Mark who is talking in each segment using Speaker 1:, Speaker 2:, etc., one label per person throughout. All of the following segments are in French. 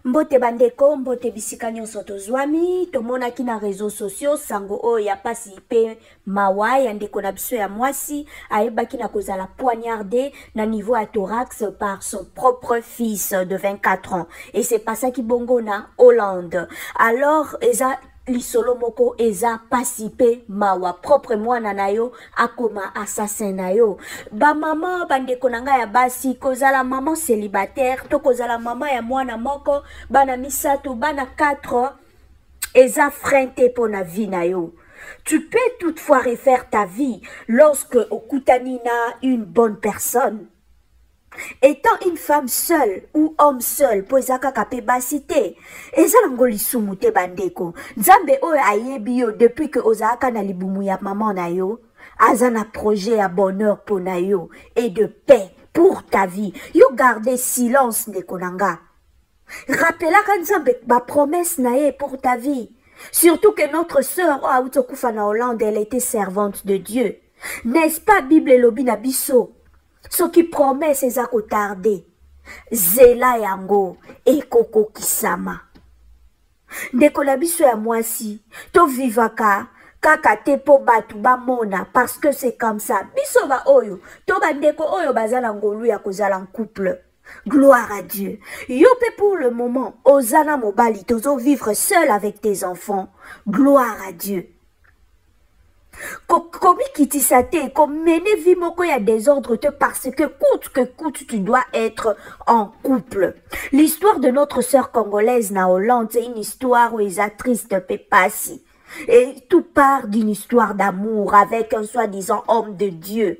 Speaker 1: Mbote bandeko, mbote bisika nyonso tozwami, tomonaki na réseaux sociaux, sango o ya pasi pe mawa ya ndeko na biso ya mwasi, ayebaki na kozala poignardé na niveau à thorax par son propre fils de 24 ans. Et c'est pas ça qui bongo na Hollande. Alors, eza lisolo moko eza pasipe mawa propre mwana na yo akoma assassin na yo. Ba mama bandeko nanga ya basi kozala maman célibataire to kozala mama ya mwana moko bana misato bana 4 eza frente pour na vie na yo. Tu peux toutefois refaire ta vie lorsque okutani na une bonne personne. Étant une femme seule ou homme seul, poezaka kape basite. Eza langoli sumute bandeko. Nzambe oyo ayebi yo depuis que ozaka na libumu ya maman na yo. Azana projet à bonheur pour na yo et de paix pour ta vie. Yo garde silence ndeko nanga. Rappela Nzambe ba promesse na ye pour ta vie. Surtout que notre sœur Aoutokufa na Hollande, elle était servante de Dieu. N'est-ce pas Bible elobi na biso? Ce qui promet c'est à tarder. Zela yango et koko kisama. Ndeko na biso ya mwasi, to vivaka kaka te po batu ba mona parce que c'est comme ça. Biso ba oyo, to bandeko oyo bazala ngolu ya kozala en couple. Gloire à Dieu. Yope pour le moment, Ozana mobali, tozo vivre seul avec tes enfants. Gloire à Dieu. Komi kitisate, comme mener vie moko ya désordre te parce que coûte tu dois être en couple. L'histoire de notre sœur congolaise na Hollande, c'est une histoire où ils a triste pepasi. Et tout part d'une histoire d'amour avec un soi-disant homme de Dieu.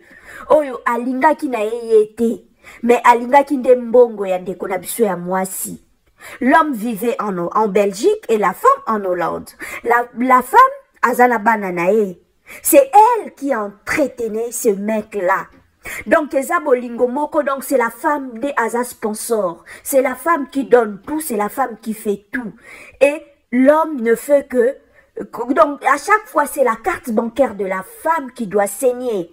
Speaker 1: Oyo alinga ki na yete, mais alinga ki nde mbongo ya ndeko na biso ya mwasi. L'homme vivait en Belgique et la femme en Hollande. La femme azana bananae. C'est elle qui entretenait ce mec-là. Donc, Eza Bolingo Moko, donc c'est la femme de Aza sponsor. C'est la femme qui donne tout, c'est la femme qui fait tout. Et l'homme ne fait que... Donc, à chaque fois, c'est la carte bancaire de la femme qui doit saigner.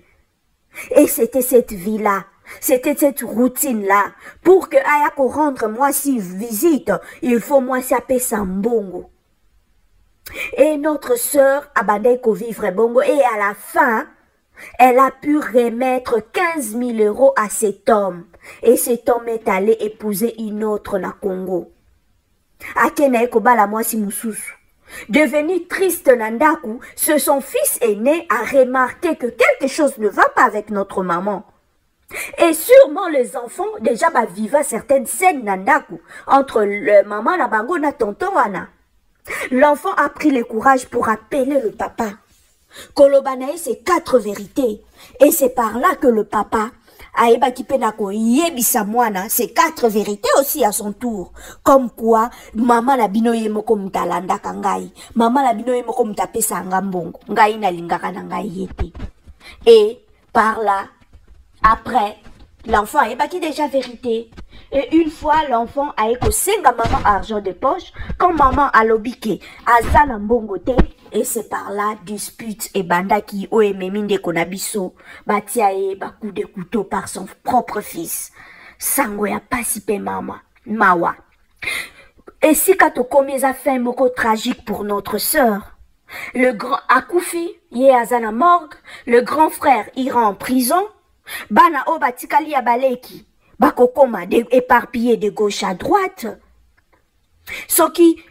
Speaker 1: Et c'était cette vie-là. C'était cette routine-là. Pour que Ayako rendre moi si visite, il faut moi saper Sambongo. Et notre sœur Abandeko vivre bongo et à la fin, elle a pu remettre 15 000 € à cet homme. Et cet homme est allé épouser une autre na Congo. Akenaeko bala mwasi mususu. Devenu triste Nandaku, son fils aîné a remarqué que quelque chose ne va pas avec notre maman. Et sûrement les enfants déjà vivent certaines scènes Nandaku entre le maman la bango na tonton wana. L'enfant a pris le courage pour appeler le papa. Kolobanae, c'est 4 vérités. Et c'est par là que le papa, Aeba Kipenako, Yebisa Mwana, c'est 4 vérités aussi à son tour. Comme quoi, maman la binoye moko mtalanda kangai. Maman la binoye moko mtapesa ngambongo. Ngai na lingaka na ngai yete. Et par là, après, l'enfant a baki déjà vérité. Et une fois, l'enfant a écossé maman argent de poche, quand maman a l'obike, a zanambongote, et c'est par là, dispute et banda qui oememinde konabiso, batiae, bakou de couteau par son propre fils. Sango ya pasipe mawa. Et si kato komeza fin moko tragique pour notre sœur, le grand Akoufi, yé azana morgue, le grand frère ira en prison, bana o batikali ya baleki, bakokoma éparpillé de gauche à droite. Soki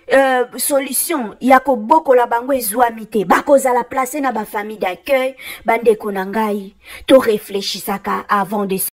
Speaker 1: solution yako boko la bango ezwamite bakoza la place na ba famille d'accueil bande konangai to réfléchissaka avant de